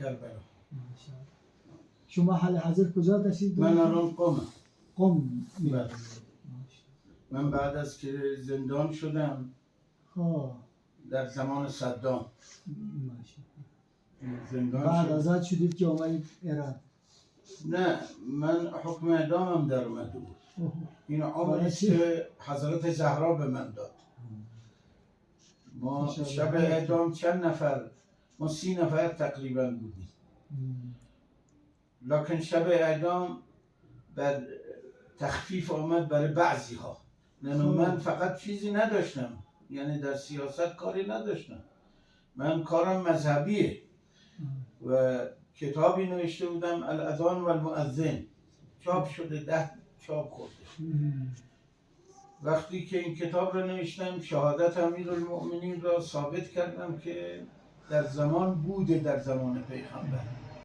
کربلا. شما حال حاضر کجا تشریف من دارید؟ الان قمم. قم. بله. من بعد از که زندان شدم در زمان صدام زندان بعد شدم. آزاد شدید که اومدید ایران؟ نه، من حکم اعدامم در اومده بود. این عمری است که حضرت زهرا به من داد. ما شب اعدام چند نفر، ما 30 نفر تقریبا بودیم. لکن شب اعدام بر تخفیف آمد برای بعضی ها. من فقط چیزی نداشتم، یعنی در سیاست کاری نداشتم. من کارم مذهبیه و کتابی نوشته بودم الاذان و المؤذن، چاپ شده، 10 چاپ خورده. وقتی که این کتاب رو نوشتم شهادت امیرالمؤمنین را ثابت کردم که در زمان بوده، در زمان پیغمبر